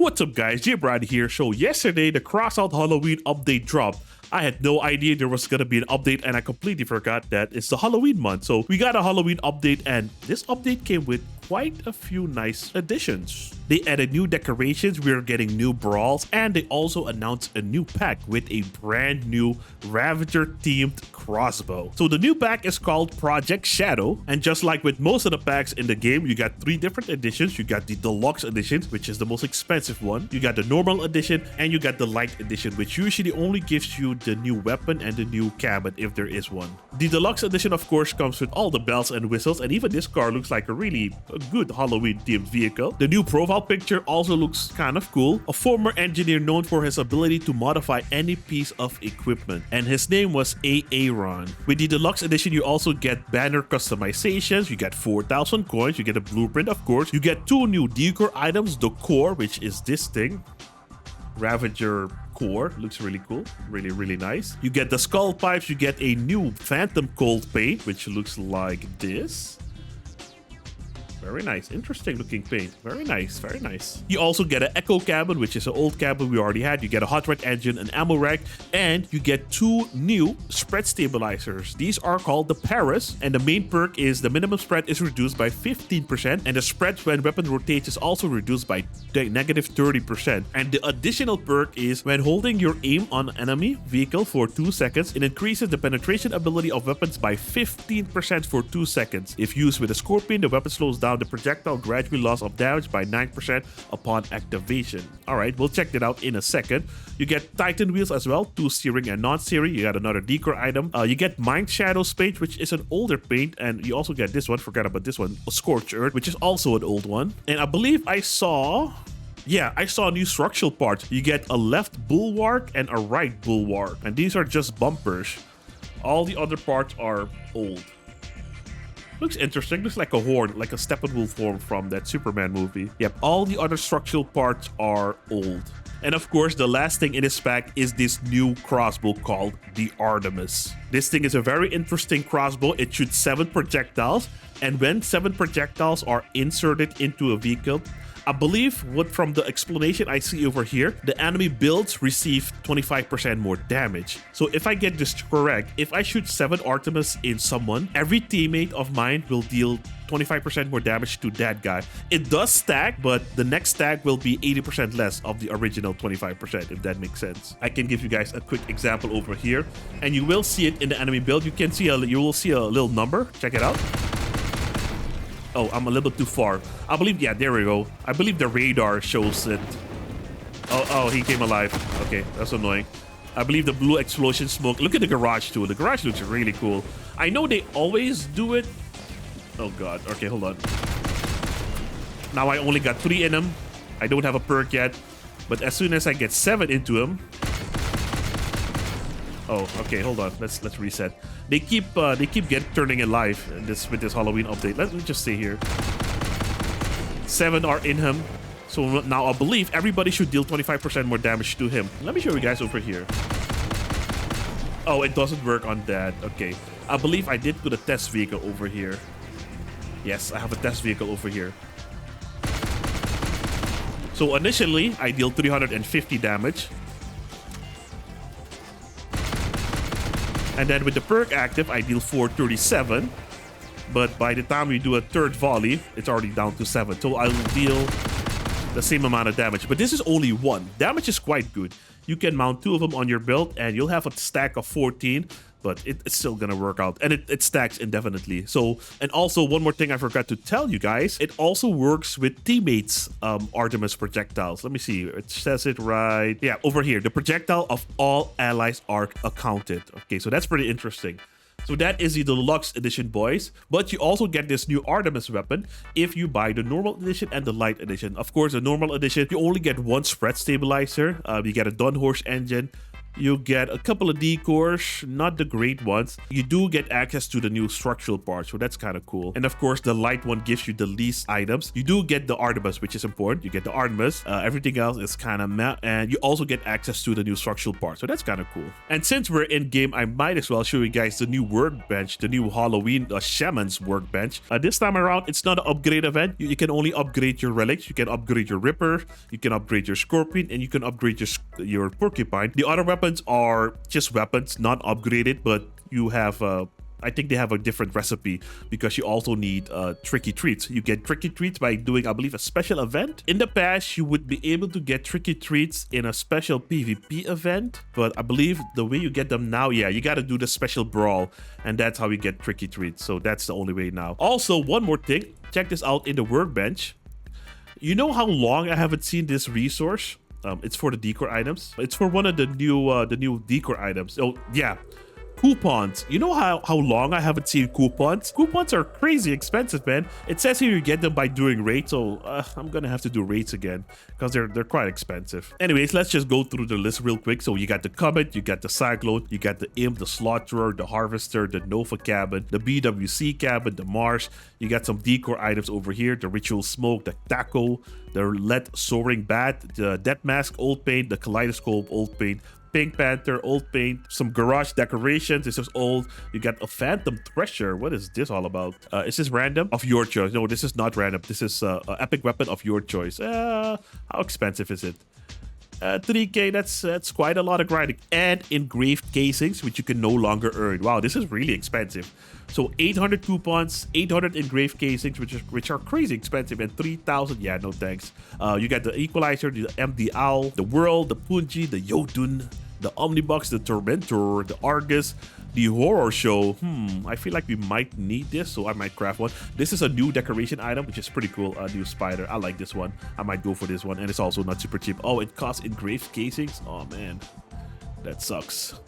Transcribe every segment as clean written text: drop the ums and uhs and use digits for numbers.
What's up guys, JBRider here. So yesterday the Crossout Halloween update dropped. I had no idea there was gonna be an update and I completely forgot that it's the Halloween month. So we got a Halloween update and this update came with quite a few nice additions. They added new decorations, we're getting new brawls, and they also announced a new pack with a brand new Ravager themed crossbow. So the new pack is called Project Shadow, and just like with most of the packs in the game, you got 3 different editions. You got the deluxe edition, which is the most expensive one. You got the normal edition and you got the light edition, which usually only gives you the new weapon and the new cabin if there is one. The deluxe edition of course comes with all the bells and whistles, and even this car looks like a good Halloween themed vehicle. The new profile picture also looks kind of cool. A former engineer known for his ability to modify any piece of equipment, and his name was Aaron. With the deluxe edition you also get banner customizations, you get 4,000 coins, you get a blueprint of course, you get 2 new decor items, the core, which is this thing, Ravager core, looks really cool, really nice. You get the skull pipes, you get a new phantom cold paint which looks like this. Very nice, interesting looking paint. Very nice, very nice. You also get an echo cabin, which is an old cabin we already had. You get a hot rod engine, an ammo rack, and you get 2 new spread stabilizers. These are called the Paris, and the main perk is the minimum spread is reduced by 15%, and the spread when weapon rotates is also reduced by negative 30%. And the additional perk is when holding your aim on enemy vehicle for 2 seconds, it increases the penetration ability of weapons by 15% for 2 seconds. If used with a scorpion, the weapon slows down the projectile gradually loss of damage by 9% upon activation. Alright, we'll check that out in a second. You get Titan wheels as well, 2 steering and non-steering. You got another decor item. You get Mind Shadows paint, which is an older paint, and you also get this one, forgot about this one, a Scorched Earth, which is also an old one. And I believe I saw new structural parts. You get a left bulwark and a right bulwark, and these are just bumpers. All the other parts are old. Looks interesting, looks like a horn, like a Steppenwolf form from that Superman movie. Yep, all the other structural parts are old. And of course, the last thing in this pack is this new crossbow called the Artemis. This thing is a very interesting crossbow. It shoots 7 projectiles, and when 7 projectiles are inserted into a vehicle, I believe from the explanation I see over here, the enemy builds receive 25% more damage. So if I get this correct, if I shoot 7 Artemis in someone, every teammate of mine will deal 25% more damage to that guy. It does stack, but the next stack will be 80% less of the original 25%, if that makes sense. I can give you guys a quick example over here, and you will see it in the enemy build. You will see a little number. Check it out. Oh, I'm a little bit too far. I believe, yeah, there we go. I believe the radar shows it. Oh, he came alive. Okay, that's annoying. I believe the blue explosion smoke. Look at the garage too. The garage looks really cool. I know they always do it. Oh god. Okay, hold on. Now I only got 3 in him. I don't have a perk yet. But as soon as I get 7 into him. Oh, okay, hold on. Let's reset. They keep turning alive with this Halloween update. Let me just see here. 7 are in him. So now I believe everybody should deal 25% more damage to him. Let me show you guys over here. Oh, it doesn't work on that. Okay. I believe I did put a test vehicle over here. Yes, I have a test vehicle over here. So initially, I deal 350 damage. And then with the perk active, I deal 437. But by the time we do a 3rd volley, it's already down to 7. So I'll deal the same amount of damage. But this is only 1. Damage is quite good. You can mount 2 of them on your build, and you'll have a stack of 14. But it's still gonna work out, and it stacks indefinitely. So, and also one more thing I forgot to tell you guys, it also works with teammates Artemis projectiles. Let me see, it says it right, yeah, over here. The projectile of all allies are accounted. Okay, so that's pretty interesting. So that is the deluxe edition, boys. But you also get this new Artemis weapon if you buy the normal edition and the light edition. Of course, the normal edition, you only get 1 spread stabilizer. You get a Dunhorse engine, You get a couple of decors, not the great ones. You do get access to the new structural parts, so that's kind of cool. And of course, the light one gives you the least items. You do get the Artemis, which is important. You get the Artemis. Everything else is kind of meh. And you also get access to the new structural parts, so that's kind of cool. And since we're in game, I might as well show you guys the new workbench, the new Halloween Shaman's workbench. This time around, it's not an upgrade event. You can only upgrade your relics. You can upgrade your Ripper. You can upgrade your Scorpion, and you can upgrade your Porcupine. The other weapons are just weapons, not upgraded, but you have I think they have a different recipe because you also need tricky treats. You get tricky treats by doing, I believe, a special event. In the past, you would be able to get tricky treats in a special PvP event, but I believe the way you get them now, yeah, you got to do the special brawl, and that's how you get tricky treats. So that's the only way now. Also, one more thing, check this out in the workbench. You know how long I haven't seen this resource? It's for the decor items. It's for one of the new decor items. Oh yeah, coupons. You know how long I haven't seen coupons? Coupons are crazy expensive, man. It says here you get them by doing raids, so I'm gonna have to do raids again because they're quite expensive. Anyways, let's just go through the list real quick. So you got the Comet, you got the Cyclone, you got the Imp, the Slaughterer, the Harvester, the Nova Cabin, the BWC Cabin, the Marsh. You got some decor items over here, the Ritual Smoke, the Taco, the Let Soaring Bat, the Death Mask, Old Paint, the Kaleidoscope, Old Paint, Pink Panther, Old Paint, some garage decorations. This is old. You got a Phantom Thresher. What is this all about? Is this random? Of your choice. No, this is not random. This is an epic weapon of your choice. How expensive is it? 3k, that's quite a lot of grinding. And engraved casings, which you can no longer earn. Wow, this is really expensive. So 800 coupons, 800 engraved casings, which are crazy expensive, and 3,000. Yeah, no thanks. You got the Equalizer, the MD Owl, the World, the Punji, the Jotun, the Omnibox, the Tormentor, the Argus, the Horror Show. I feel like we might need this, so I might craft one. This is a new decoration item, which is pretty cool. A new spider. I like this one. I might go for this one, and it's also not super cheap. Oh, it costs engraved casings. Oh man, that sucks.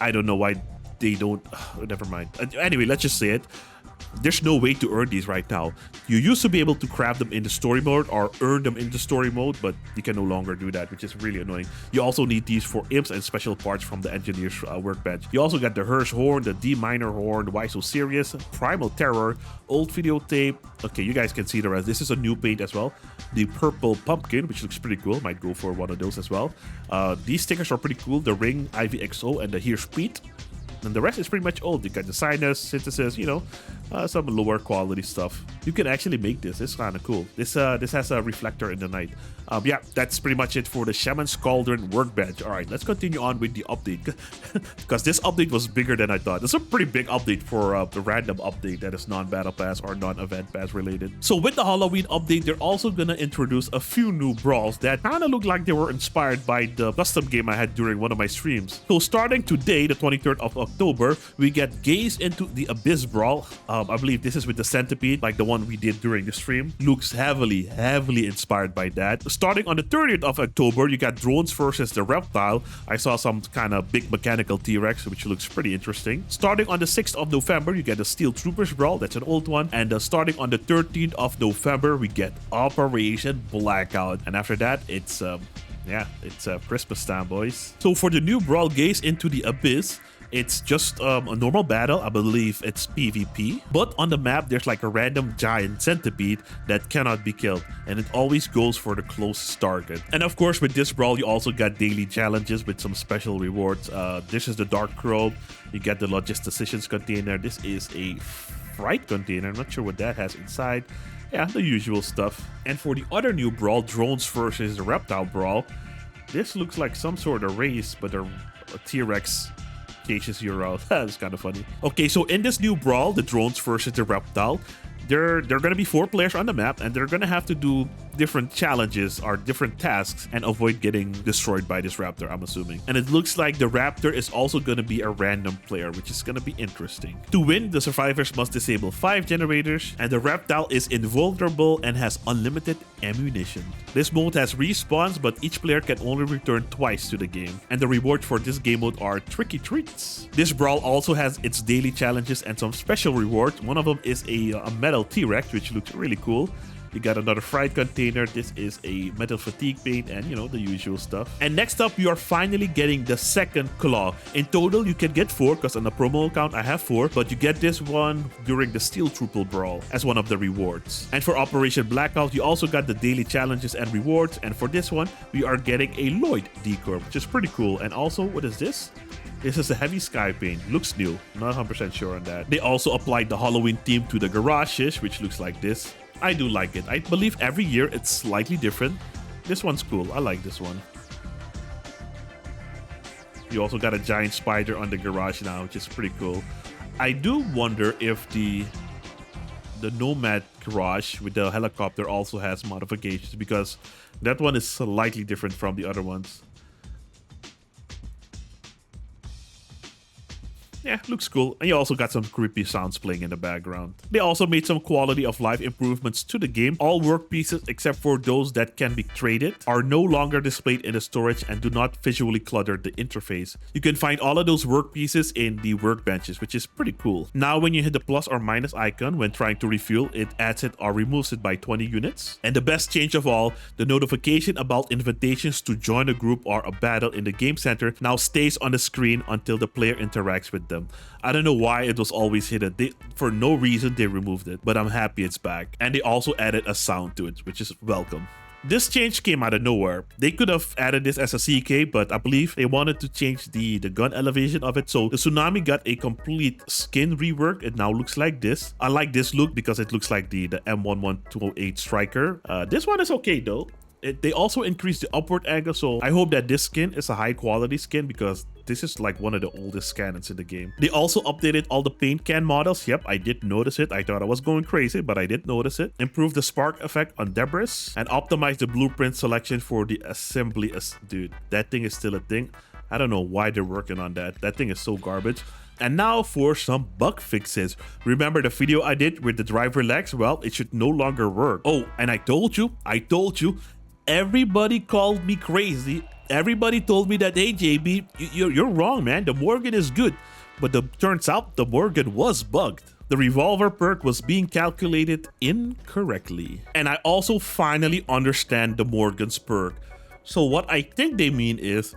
I don't know why they don't. Never mind. Anyway, let's just say it. There's no way to earn these right now. You used to be able to craft them in the story mode or earn them in the story mode, but you can no longer do that, which is really annoying. You also need these for imps and special parts from the engineer's workbench. You also got the Hirsch Horn, the D Minor Horn, the Why So Serious, Primal Terror, Old Videotape. Okay, you guys can see the rest. This is a new paint as well. The Purple Pumpkin, which looks pretty cool. Might go for one of those as well. These stickers are pretty cool. The Ring, IVXO, and the Hirsch Pete. And the rest is pretty much old. You got the Sinus, Synthesis, you know, some lower quality stuff. You can actually make this. It's kind of cool. This has a reflector in the night. Yeah, that's pretty much it for the Shaman's Cauldron workbench. All right, let's continue on with the update because this update was bigger than I thought. It's a pretty big update for the random update that is non-battle pass or non-event pass related. So with the Halloween update, they're also gonna introduce a few new brawls that kind of look like they were inspired by the custom game I had during one of my streams. So starting today, the 23rd of October, we get Gaze into the Abyss brawl. I believe this is with the centipede, like the one we did during the stream. Looks heavily inspired by that. Starting on the 30th of October, you got Drones versus the Reptile. I saw some kind of big mechanical T-Rex, which looks pretty interesting. Starting on the 6th of November, you get the Steel Troopers brawl. That's an old one. And starting on the 13th of November, we get Operation Blackout. And after that, it's Christmas time, boys. So for the new brawl, Gaze into the Abyss, it's just a normal battle. I believe it's PvP. But on the map, there's like a random giant centipede that cannot be killed. And it always goes for the closest target. And of course, with this brawl, you also got daily challenges with some special rewards. This is the Dark Probe. You get the Logistician's container. This is a Fright container. I'm not sure what that has inside. Yeah, the usual stuff. And for the other new brawl, Drones versus the Reptile brawl, this looks like some sort of race, but a T-Rex chases you around. That's kind of funny. Okay, so in this new brawl, the Drones versus the Reptile, there are going to be 4 players on the map, and they're going to have to do different challenges or different tasks and avoid getting destroyed by this raptor, I'm assuming. And it looks like the raptor is also going to be a random player, which is going to be interesting. To win, the survivors must disable 5 generators, and the reptile is invulnerable and has unlimited ammunition. This mode has respawns, but each player can only return twice to the game. And the rewards for this game mode are tricky treats. This brawl also has its daily challenges and some special rewards. One of them is a metal T-Rex, which looks really cool. You got another fried container. This is a metal fatigue paint and, you know, the usual stuff. And next up, you are finally getting the second claw. In total, you can get 4 because on the promo account, I have 4. But you get this one during the Steel Trooper Brawl as one of the rewards. And for Operation Blackout, you also got the daily challenges and rewards. And for this one, we are getting a Lloyd decor, which is pretty cool. And also, what is this? This is a heavy sky paint. Looks new. Not 100% sure on that. They also applied the Halloween theme to the garages, which looks like this. I do like it. I believe every year it's slightly different. This one's cool. I like this one. You also got a giant spider on the garage now, which is pretty cool. I do wonder if the Nomad garage with the helicopter also has modifications, because that one is slightly different from the other ones. Yeah, looks cool. And you also got some creepy sounds playing in the background. They also made some quality of life improvements to the game. All work pieces, except for those that can be traded, are no longer displayed in the storage and do not visually clutter the interface. You can find all of those work pieces in the workbenches, which is pretty cool. Now when you hit the plus or minus icon when trying to refuel, it adds it or removes it by 20 units. And the best change of all, the notification about invitations to join a group or a battle in the game center now stays on the screen until the player interacts with them. I don't know why it was always hidden. For no reason they removed it, but I'm happy it's back. And they also added a sound to it, which is welcome. This change came out of nowhere. They could have added this as a CK, but I believe they wanted to change the gun elevation of it. So the Tsunami got a complete skin rework. It now looks like this. I like this look because it looks like the M11208 Striker. This one is okay though. They also increased the upward angle, so I hope that this skin is a high quality skin because this is like one of the oldest cannons in the game. They also updated all the paint can models. Yep, I did notice it. I thought I was going crazy, but I did notice it. Improved the spark effect on Debris and optimized the blueprint selection for the assembly. Dude, that thing is still a thing. I don't know why they're working on that. That thing is so garbage. And now for some bug fixes. Remember the video I did with the driver legs? Well, it should no longer work. Oh, and I told you, everybody called me crazy. Everybody told me that, hey JB, you're wrong, man. The Morgan is good. But turns out the Morgan was bugged. The revolver perk was being calculated incorrectly. And I also finally understand the Morgan's perk. So what I think they mean is,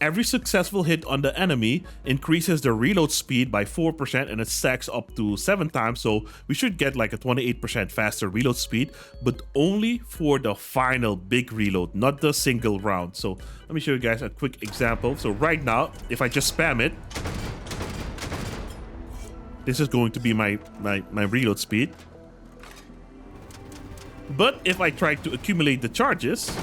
every successful hit on the enemy increases the reload speed by 4% and it stacks up to 7 times, so we should get like a 28% faster reload speed, but only for the final big reload, not the single round. So let me show you guys a quick example. So right now, if I just spam it, this is going to be my reload speed. But if I try to accumulate the charges,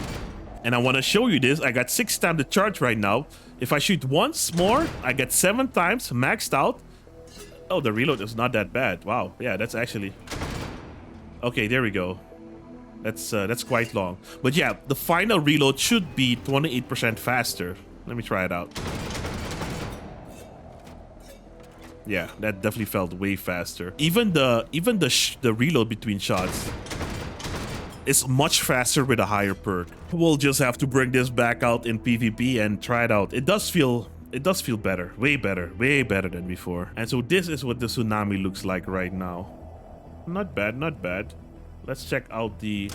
and I want to show you this, I got 6 times the charge right now. If I shoot once more, I get 7 times maxed out. Oh, the reload is not that bad. Wow, yeah, that's actually... Okay, there we go. That's quite long. But yeah, the final reload should be 28% faster. Let me try it out. Yeah, that definitely felt way faster. Even the reload between shots is much faster with a higher perk. We'll just have to bring this back out in PvP and try it out. It does feel better, way better than before. And so this is what the Tsunami looks like right now. Not bad, not bad. Let's check out the...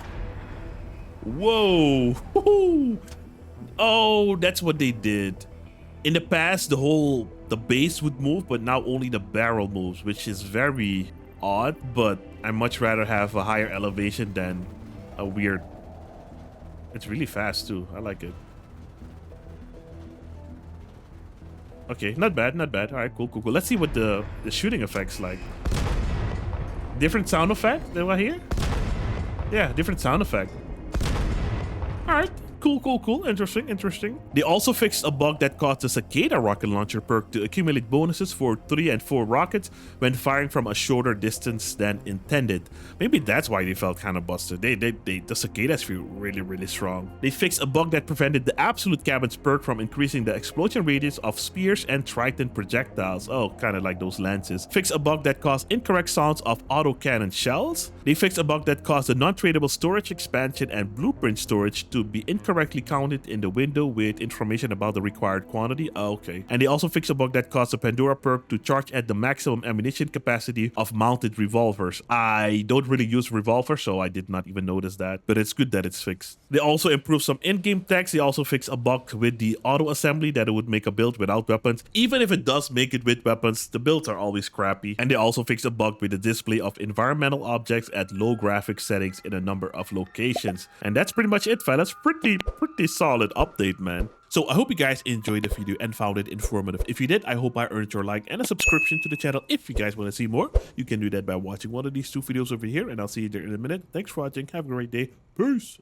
Whoa! Oh, that's what they did. In the past, the base would move, but now only the barrel moves, which is very odd, but I'd much rather have a higher elevation than a weird... It's really fast too. I like it. Okay, not bad, not bad. All right, cool. Let's see what the shooting effect's like. Different sound effect than what I hear? Yeah, different sound effect. All right. Cool. Interesting. They also fixed a bug that caused the Cicada rocket launcher perk to accumulate bonuses for 3 and 4 rockets when firing from a shorter distance than intended. Maybe that's why they felt kind of busted. The Cicadas feel really strong. They fixed a bug that prevented the Absolute Cabin's perk from increasing the explosion radius of spears and Triton projectiles. Oh, kind of like those lances. Fixed a bug that caused incorrect sounds of autocannon shells. They fixed a bug that caused the non-tradable storage expansion and blueprint storage to be incorrect incorrectly counted in the window with information about the required quantity. Okay. And they also fixed a bug that caused the Pandora perk to charge at the maximum ammunition capacity of mounted revolvers. I don't really use revolvers, so I did not even notice that, but it's good that it's fixed. They also improved some in-game text. They also fixed a bug with the auto assembly that it would make a build without weapons. Even if it does make it with weapons, the builds are always crappy. And they also fixed a bug with the display of environmental objects at low graphic settings in a number of locations. And that's pretty much it, fellas. Pretty solid update, man. So I hope you guys enjoyed the video and found it informative. If you did, I hope I earned your like and a subscription to the channel. If you guys want to see more, you can do that by watching one of these two videos over here, and I'll see you there in a minute. Thanks for watching. Have a great day. Peace.